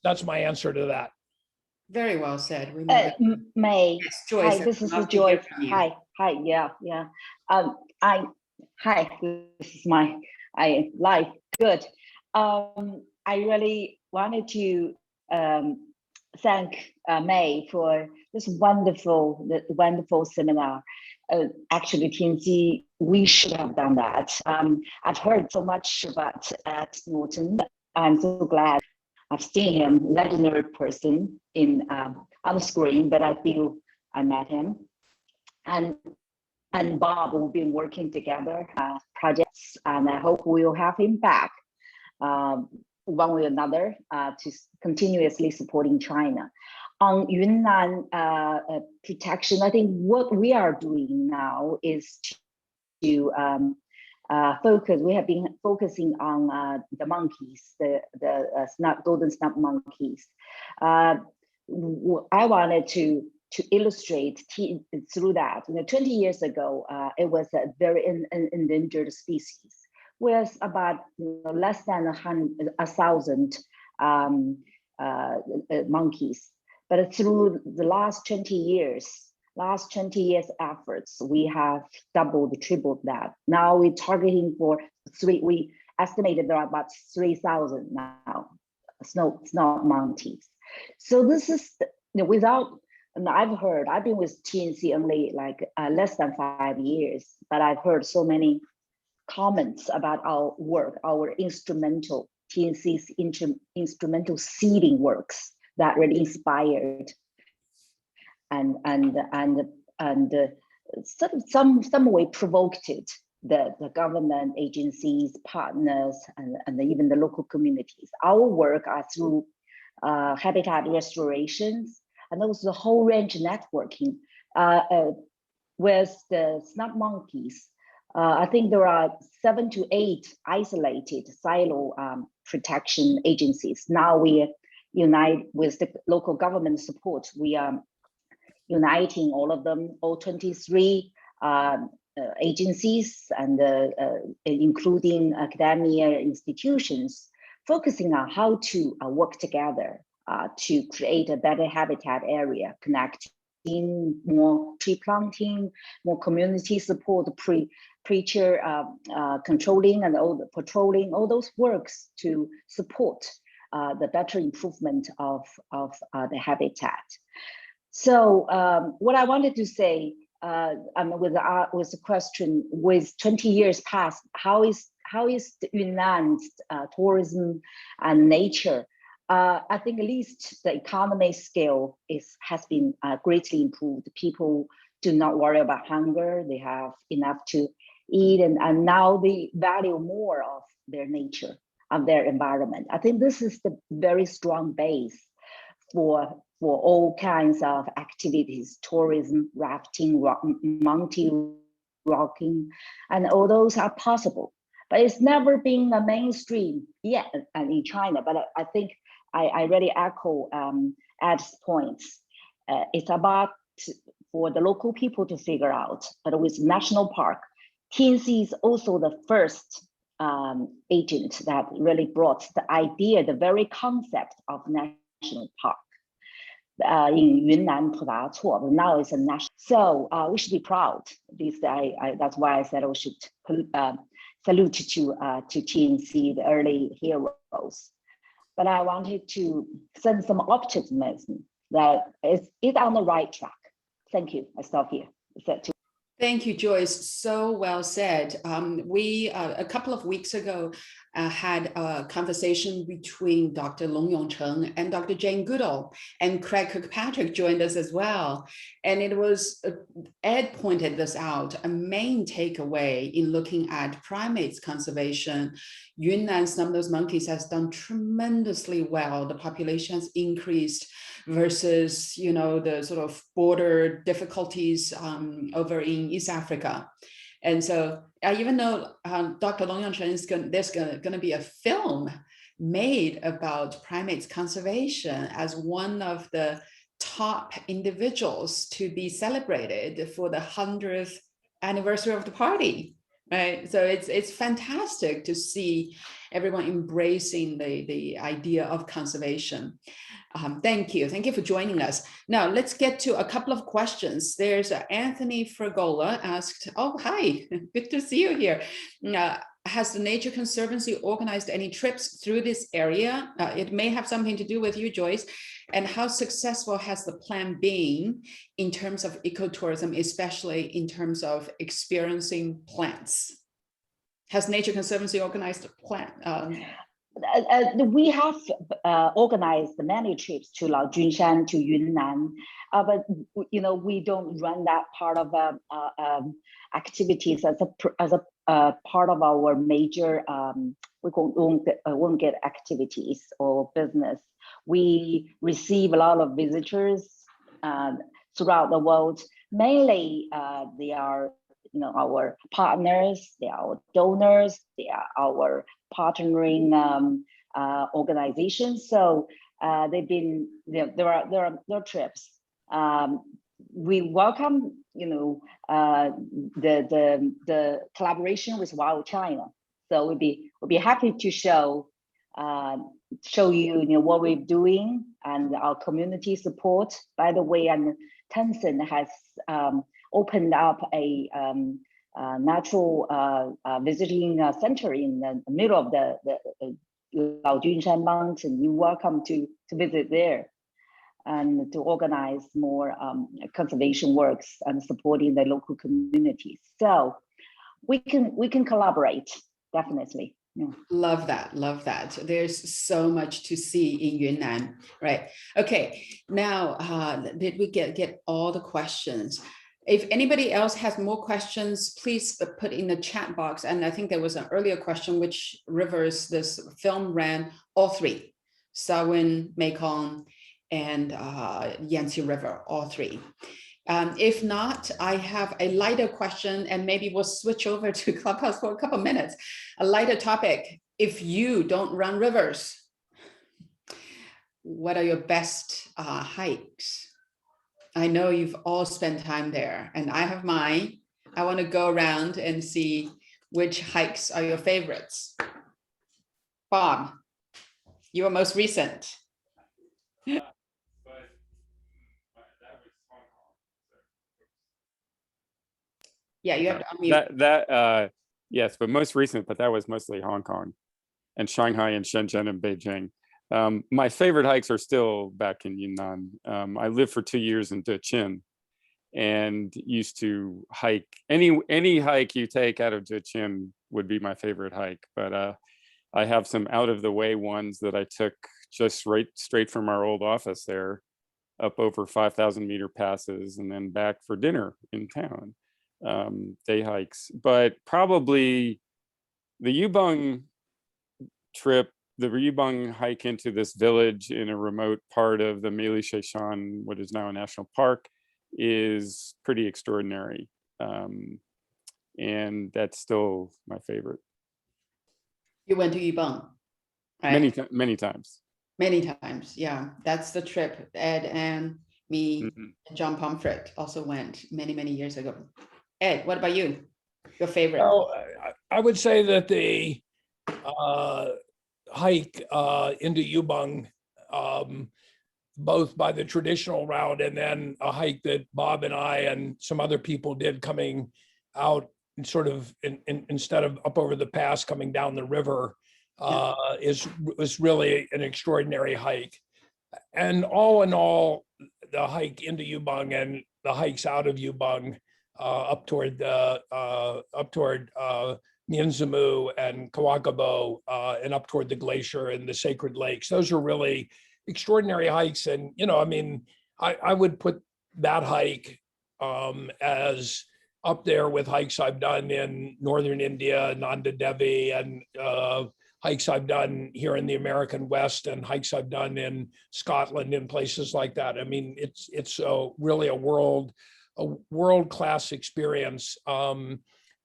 That's my answer to that. Very well said. May. Yes, Joyce, Hi, this is Joyce. Hi, yeah. Hi, this is my life. Good. I really wanted to thank May for this wonderful seminar. Actually, TNC, we should have done that. I've heard so much about Norton. I'm so glad I've seen him, legendary person on the screen, but I feel I met him. And Bob, we've been working together projects, and I hope we'll have him back one way or another to continuously supporting China. On Yunnan protection, I think what we are doing now is to focus. We have been focusing on the monkeys, the golden snub monkeys. I wanted to illustrate through that. 20 years ago, it was a very endangered species, with about less than 1,000 monkeys. But through the last 20 years efforts, we have doubled, tripled that. Now we're targeting for we estimated there are about 3,000 now, snow monkeys. So this is without. And I've been with TNC only like less than 5 years, but I've heard so many comments about our work, our instrumental, TNC's instrumental seeding works that really inspired and sort of some way provoked it, the government agencies, partners, and even the local communities. Our work are through habitat restorations, and also the whole range networking with the snub monkeys. I think there are 7 to 8 isolated silo protection agencies. Now we unite with the local government support. We are uniting all of them, all 23 agencies, and including academia institutions, focusing on how to work together to create a better habitat area, connecting more tree planting, more community support, preacher controlling, and all the patrolling, all those works to support the better improvement of the habitat. So what I wanted to say, with the question, with 20 years past, how is Yunnan's tourism and nature? I think at least the economy scale has been greatly improved. People do not worry about hunger. They have enough to eat, and now they value more of their nature, of their environment. I think this is the very strong base for all kinds of activities, tourism, rafting, mountain walking, and all those are possible. But it's never been a mainstream yet in China. But I think I really echo Ed's points. It's about for the local people to figure out. But with national park, TNC is also the first agent that really brought the idea, the very concept of national park in Yunnan, now it's a national. So we should be proud. At least that's why I said we should salute to TNC, the early heroes. But I wanted to send some optimism that it's on the right track. Thank you. I stop here. Thank you, Joyce. So well said. We, a couple of weeks ago, had a conversation between Dr. Long Yongcheng and Dr. Jane Goodall, and Craig Kirkpatrick joined us as well. And it was, Ed pointed this out, a main takeaway in looking at primates conservation. Yunnan, some of those monkeys has done tremendously well. The population has increased versus, you know, the sort of border difficulties over in East Africa. And so even though Dr. Long Yongcheng there's going to be a film made about primates conservation as one of the top individuals to be celebrated for the 100th anniversary of the party, right? So it's fantastic to see everyone embracing the idea of conservation. Thank you for joining us. Now let's get to a couple of questions. There's Anthony Fragola asked, oh, hi, good to see you here. Has the Nature Conservancy organized any trips through this area? It may have something to do with you, Joyce. And how successful has the plan been in terms of ecotourism, especially in terms of experiencing plants? Has Nature Conservancy organized a plan? We have organized many trips to Laojunshan, to Yunnan, but you know, we don't run that part of activities as a part of our major we won't get activities or business. We receive a lot of visitors throughout the world. Mainly, they are, you know, our partners, they are our donors, they are our partnering organizations. So they've been there are trips. We welcome, you know, the collaboration with WildChina. So we'll be happy to show you, you know, what we're doing and our community support. By the way, and Tencent has opened up a natural visiting center in the middle of the Laojunshan Mountain. You're welcome to visit there and to organize more conservation works and supporting the local communities. So we can collaborate, definitely. Yeah. Love that. There's so much to see in Yunnan, right? Okay, now did we get all the questions? If anybody else has more questions, please put in the chat box. And I think there was an earlier question, which rivers this film ran? All three, Salween, Mekong, and Yangtze River, all three. If not, I have a lighter question, and maybe we'll switch over to Clubhouse for a couple minutes. A lighter topic: if you don't run rivers, what are your best hikes? I know you've all spent time there, and I have mine. I want to go around and see which hikes are your favorites. Bob, your most recent. Yeah, you have to unmute. Yes, but most recent, but that was mostly Hong Kong and Shanghai and Shenzhen and Beijing. My favorite hikes are still back in Yunnan. I lived for 2 years in Zhejiang and used to hike. Any hike you take out of Zhejiang would be my favorite hike, but I have some out of the way ones that I took just straight from our old office there, up over 5,000 meter passes and then back for dinner in town. Day hikes, but probably the Yubong trip, the Yubong hike into this village in a remote part of the Meili Sheshan, what is now a national park, is pretty extraordinary. And that's still my favorite. You went to Yubong, right? Many times. Many times, yeah. That's the trip Ed and me and John Pomfret also went many years ago. Ed, what about you? Your favorite? Well, I would say that the hike into Yubong, both by the traditional route and then a hike that Bob and I and some other people did coming out sort of instead of up over the pass, coming down the river, was really an extraordinary hike. And all in all, the hike into Yubong and the hikes out of Yubong up toward Mianzamu and Kawakabo and up toward the glacier and the sacred lakes. Those are really extraordinary hikes. And, you know, I mean, I would put that hike as up there with hikes I've done in northern India, Nanda Devi, and hikes I've done here in the American West and hikes I've done in Scotland and places like that. I mean, it's really a world-class experience,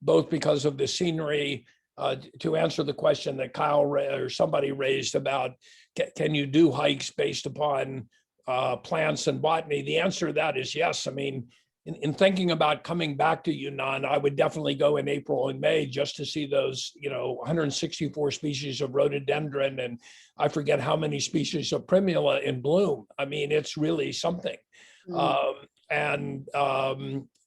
both because of the scenery. To answer the question that Kyle or somebody raised about, can you do hikes based upon plants and botany? The answer to that is yes. I mean, in thinking about coming back to Yunnan, I would definitely go in April and May just to see those, 164 species of rhododendron, and I forget how many species of primula in bloom. I mean, it's really something.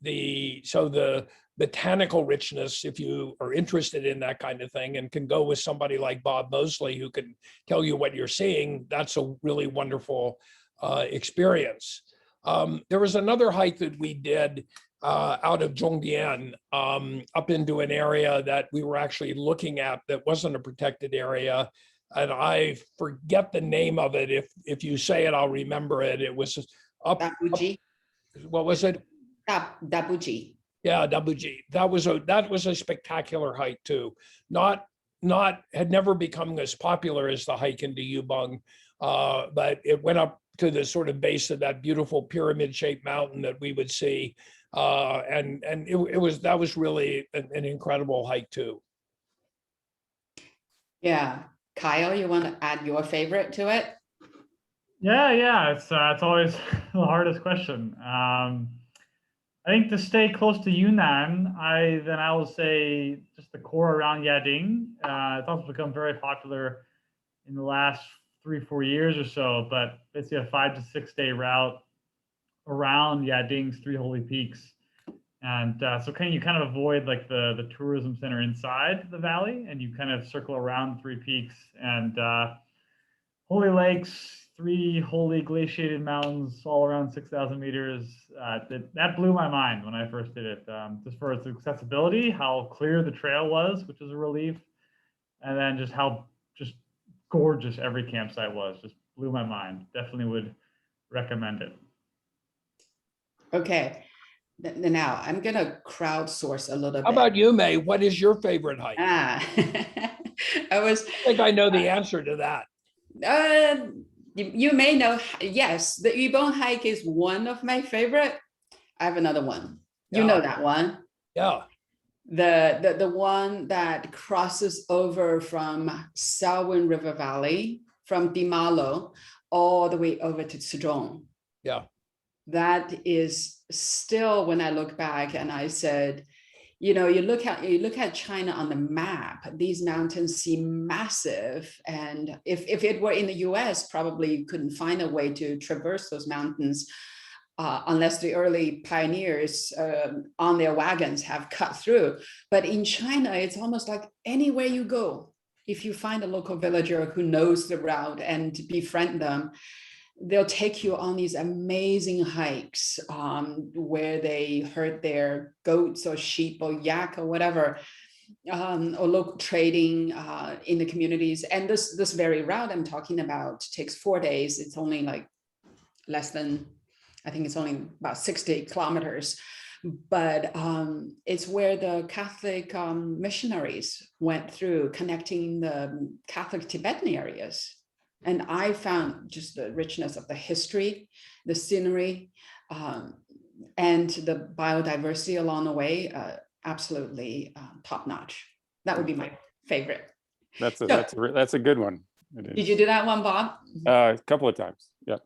The botanical richness, if you are interested in that kind of thing and can go with somebody like Bob Mosley who can tell you what you're seeing, that's a really wonderful experience. There was another hike that we did out of Zhongdian up into an area that we were actually looking at that wasn't a protected area. And I forget the name of it. If you say it, I'll remember it. It was up. What was it? Dabuji. Yeah, Dabuji. That was a spectacular hike too. Had never become as popular as the hike into Yubong, but it went up to the sort of base of that beautiful pyramid-shaped mountain that we would see, and that was really an incredible hike too. Yeah, Kyle, you want to add your favorite to it? Yeah, it's always the hardest question. I think to stay close to Yunnan, I will say just the core around Yading. It's also become very popular in the last 3-4 years or so, but basically a 5 to 6 day route around Yading's 3 holy peaks. And so you kind of avoid like the tourism center inside the valley, and you kind of circle around 3 peaks and holy lakes, 3 holy glaciated mountains all around 6,000 meters. That blew my mind when I first did it, just for its accessibility, how clear the trail was, which is a relief, and then just how gorgeous every campsite was. Just blew my mind. Definitely would recommend it. Okay. Now I'm going to crowdsource a little bit. How about you, May? What is your favorite hike? I think I know the answer to that. You may know, yes, the Yubong hike is one of my favorite. I have another one. You know that one. Yeah. The one that crosses over from Salween River Valley from Dimalo all the way over to Zhejiang. Yeah. That is still, when I look back and I said, you know, you look at China on the map, these mountains seem massive. And if it were in the US, probably you couldn't find a way to traverse those mountains unless the early pioneers on their wagons have cut through. But in China, it's almost like anywhere you go, if you find a local villager who knows the route and befriend them, they'll take you on these amazing hikes where they herd their goats or sheep or yak or whatever, or local trading in the communities. And this very route I'm talking about takes 4 days. It's only like less than, I think it's only about 60 kilometers. But it's where the Catholic missionaries went through, connecting the Catholic Tibetan areas. And I found just the richness of the history, the scenery, and the biodiversity along the way, absolutely top notch. That would be my favorite. That's a good one. Did you do that one, Bob? A couple of times. Yeah.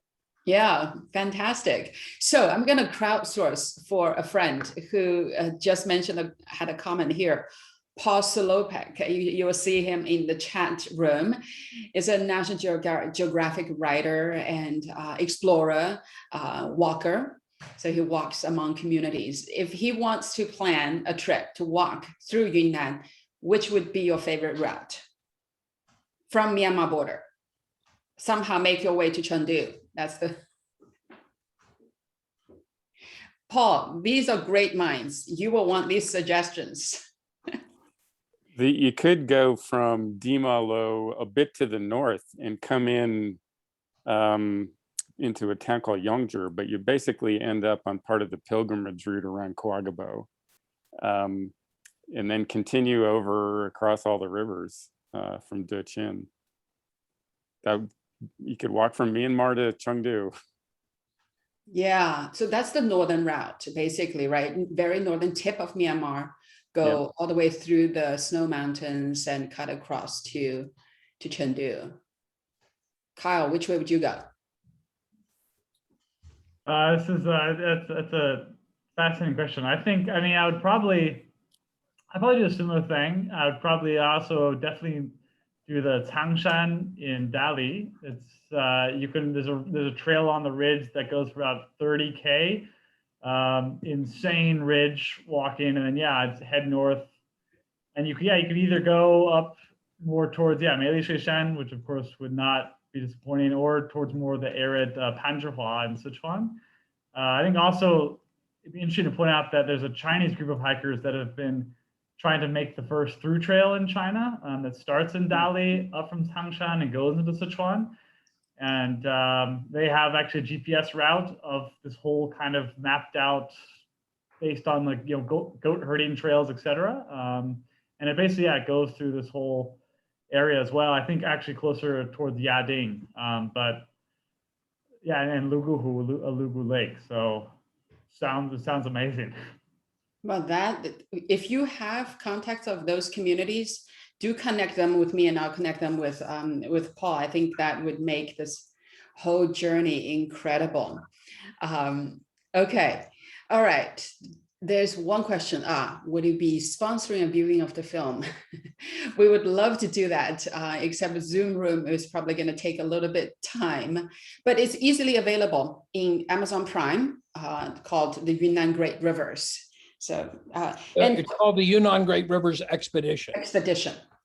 Yeah, fantastic. So I'm going to crowdsource for a friend who just mentioned, had a comment here. Paul Solopek, you will see him in the chat room, is a National Geographic writer and explorer, walker. So he walks among communities. If he wants to plan a trip to walk through Yunnan, which would be your favorite route? From Myanmar border. Somehow make your way to Chengdu. That's the... Paul, these are great minds. You will want these suggestions. You could go from Dima Lo a bit to the north and come in into a town called Yongzhou, but you basically end up on part of the pilgrimage route around Kouagabo, and then continue over across all the rivers from Dechin. You could walk from Myanmar to Chengdu. Yeah, so that's the northern route, basically, right? Very northern tip of Myanmar. Go all the way through the snow mountains and cut across to Chengdu. Kyle, which way would you go? That's a fascinating question. I mean, I'd probably do a similar thing. I would probably also definitely do the Tangshan in Dali. It's there's a trail on the ridge that goes for about 30K. Insane ridge walking, and then I'd head north, and you could either go up more towards Meili-Shui-Shan, which of course would not be disappointing, or towards more of the arid Panzhihua in Sichuan. I think also it'd be interesting to point out that there's a Chinese group of hikers that have been trying to make the first through trail in China that starts in Dali up from Tangshan and goes into Sichuan. And they have actually a GPS route of this whole kind of mapped out based on like, goat herding trails, etc. And it basically, it goes through this whole area as well. I think actually closer towards Yading, but and Lugu Lake. So it sounds amazing. Well, if you have contacts of those communities, do connect them with me, and I'll connect them with Paul. I think that would make this whole journey incredible. Okay, all right. There's one question. Would you be sponsoring a viewing of the film? We would love to do that, except Zoom room is probably going to take a little bit time, but it's easily available in Amazon Prime, called the Yunnan Great Rivers. So, and it's called the Yunnan Great Rivers Expedition.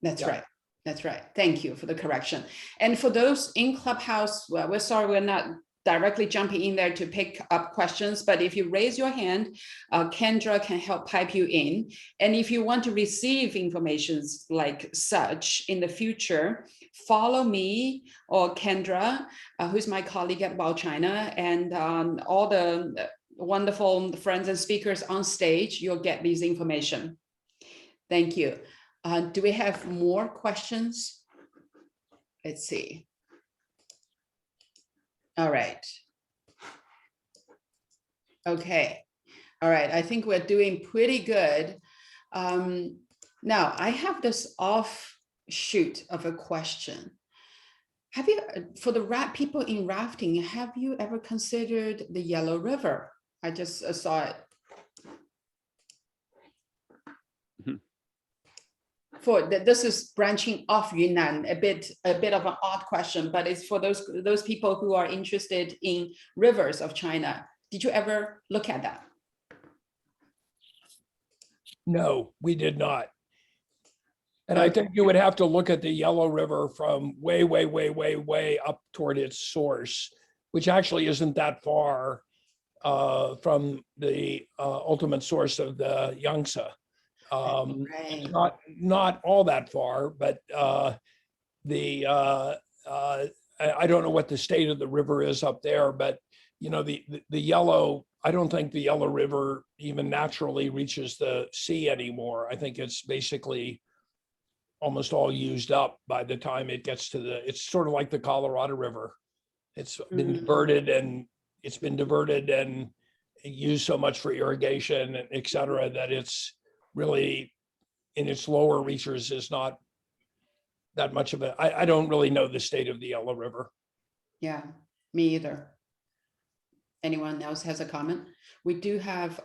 That's right. That's right. Thank you for the correction. And for those in Clubhouse, well, we're sorry we're not directly jumping in there to pick up questions, but if you raise your hand, Kendra can help pipe you in. And if you want to receive information like such in the future, follow me or Kendra, who's my colleague at WildChina, and all the wonderful friends and speakers on stage. You'll get these information. Thank you. Do we have more questions? Let's see. All right. Okay. All right. I think we're doing pretty good. Now, I have this offshoot of a question. Have you, for the people in rafting, have you ever considered the Yellow River? I just saw it. This is branching off Yunnan, a bit of an odd question, but it's for those people who are interested in rivers of China. Did you ever look at that? No, we did not. And I think you would have to look at the Yellow River from way, way, way, way, way up toward its source, which actually isn't that far from the ultimate source of the Yangtze. Right. Not all that far, but I don't know what the state of the river is up there, but you know, the yellow, I don't think the Yellow River even naturally reaches the sea anymore. I think it's basically almost all used up by the time it gets to it's sort of like the Colorado River. It's been diverted and used so much for irrigation and et cetera, that it's really in its lower reaches is not that much of it. I don't really know the state of the Yellow River. Yeah, me either. Anyone else has a comment? We do have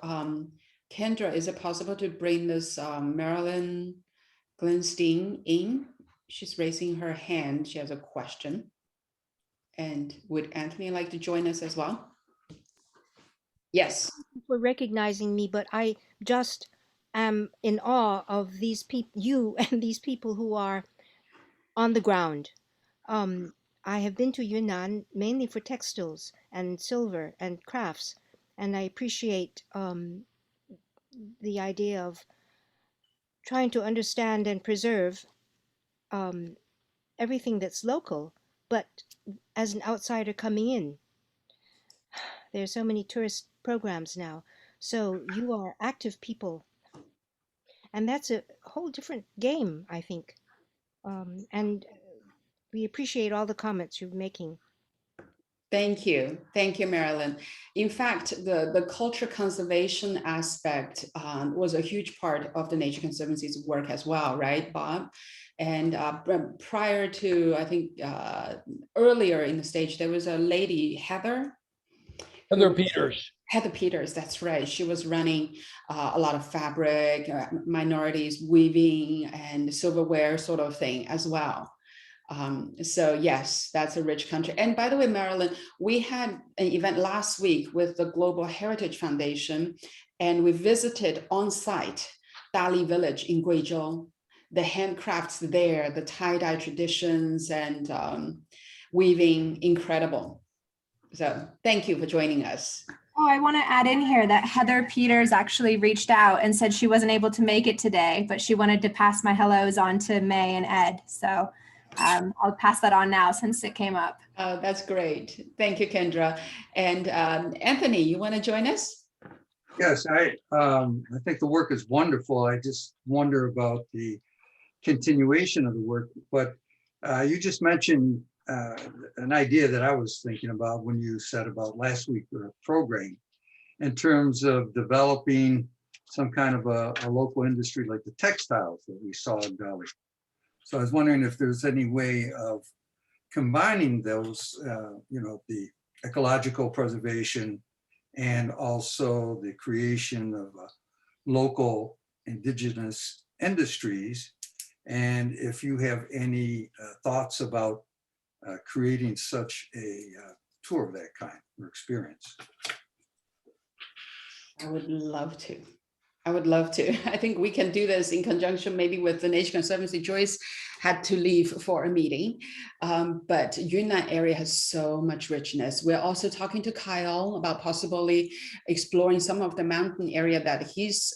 Kendra. Is it possible to bring this Marilyn Glenstein in? She's raising her hand. She has a question. And would Anthony like to join us as well? Yes. For recognizing me, but I just am in awe of these people, you and these people who are on the ground. I have been to Yunnan mainly for textiles and silver and crafts, and I appreciate the idea of trying to understand and preserve everything that's local, but as an outsider coming in. There are so many tourist programs now, so you are active people, and that's a whole different game, I think. And we appreciate all the comments you're making. Thank you, Marilyn. In fact, the culture conservation aspect was a huge part of the Nature Conservancy's work as well, right, Bob? And prior to, I think, earlier in the stage, there was a lady, Heather Peters. Heather Peters, that's right. She was running a lot of fabric, minorities, weaving, and silverware sort of thing as well. So yes, that's a rich country. And by the way, Marilyn, we had an event last week with the Global Heritage Foundation, and we visited on site Dali Village in Guizhou, the handcrafts there, the tie-dye traditions and weaving, incredible. So thank you for joining us. Oh, I want to add in here that Heather Peters actually reached out and said she wasn't able to make it today, but she wanted to pass my hellos on to May and Ed. So I'll pass that on now since it came up. Oh, that's great. Thank you, Kendra. And Anthony, you want to join us? Yes, I think the work is wonderful. I just wonder about the continuation of the work. But you just mentioned an idea that I was thinking about when you said about last week or program in terms of developing some kind of a local industry like the textiles that we saw in Delhi. So I was wondering if there's any way of combining those, the ecological preservation and also the creation of local indigenous industries. And if you have any thoughts about creating such a tour of that kind or experience. I would love to. I think we can do this in conjunction maybe with the Nature Conservancy. Joyce had to leave for a meeting, but Yunnan area has so much richness. We're also talking to Kyle about possibly exploring some of the mountain area that he's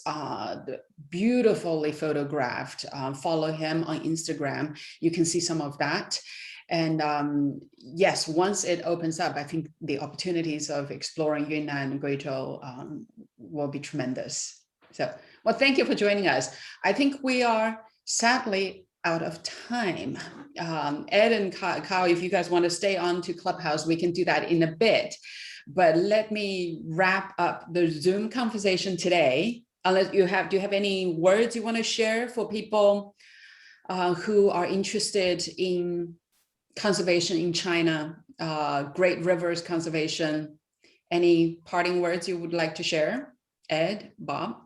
beautifully photographed. Follow him on Instagram. You can see some of that. And yes, once it opens up, I think the opportunities of exploring Yunnan and Guizhou will be tremendous. So, well, thank you for joining us. I think we are sadly out of time. Ed and Kyle, if you guys want to stay on to Clubhouse, we can do that in a bit. But let me wrap up the Zoom conversation today. Unless do you have any words you want to share for people who are interested in conservation in China, great rivers conservation. Any parting words you would like to share? Ed, Bob?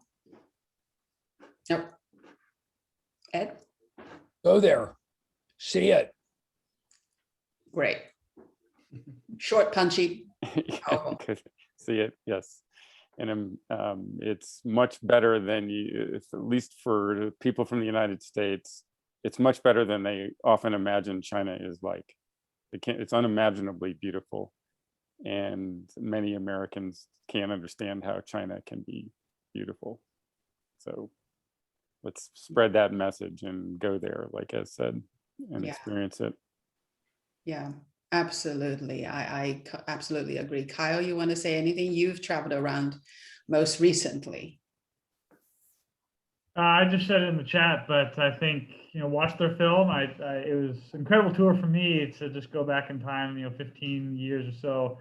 Nope. Ed? Go there, see it. Great. Short, punchy. Yeah, good. See it, yes. And it's much better than it's at least for people from the United States, it's much better than they often imagine China is like. It's unimaginably beautiful. And many Americans can't understand how China can be beautiful. So let's spread that message and go there, like I said, and experience it. Yeah, absolutely. I absolutely agree. Kyle, you want to say anything? You've traveled around most recently. I just said it in the chat, but I think, watch their film. It was an incredible tour for me to just go back in time, 15 years or so,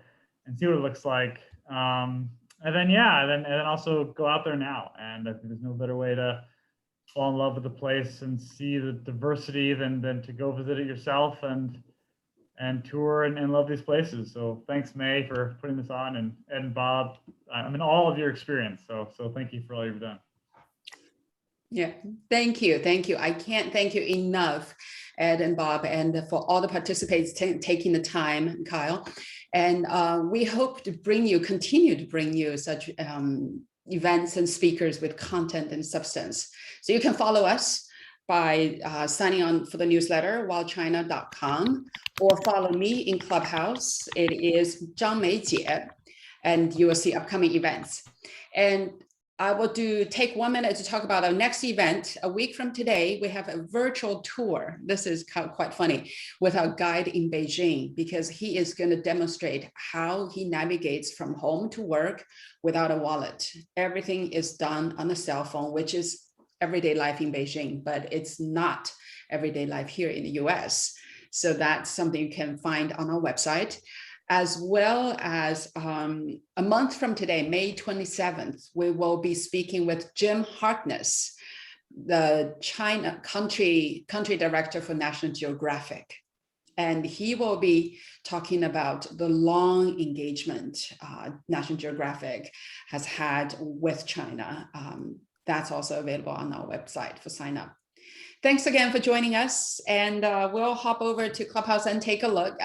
and see what it looks like. And then also go out there now. And I think there's no better way to fall in love with the place and see the diversity than to go visit it yourself and tour and love these places. So thanks, May, for putting this on, and Ed and Bob. All of your experience. So thank you for all you've done. Yeah, thank you. I can't thank you enough, Ed and Bob, and for all the participants taking the time, Kyle. And we hope to continue to bring you such events and speakers with content and substance. So you can follow us by signing on for the newsletter, wildchina.com, or follow me in Clubhouse. It is Zhang Mei Jie, and you will see upcoming events. And I will take 1 minute to talk about our next event. A week from today, we have a virtual tour. This is quite funny, with our guide in Beijing, because he is going to demonstrate how he navigates from home to work without a wallet. Everything is done on a cell phone, which is everyday life in Beijing, but it's not everyday life here in the US. So that's something you can find on our website. As well as a month from today, May 27th, we will be speaking with Jim Harkness, the China country director for National Geographic. And he will be talking about the long engagement National Geographic has had with China. That's also available on our website for sign up. Thanks again for joining us. And we'll hop over to Clubhouse and take a look.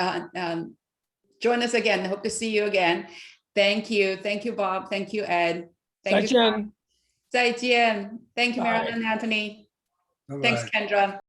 Join us again. Hope to see you again. Thank you. Thank you, Bob. Thank you, Ed. Thank you. 再见. 再见. Thank you, Bye. Marilyn and Anthony. Bye-bye. Thanks, Kendra.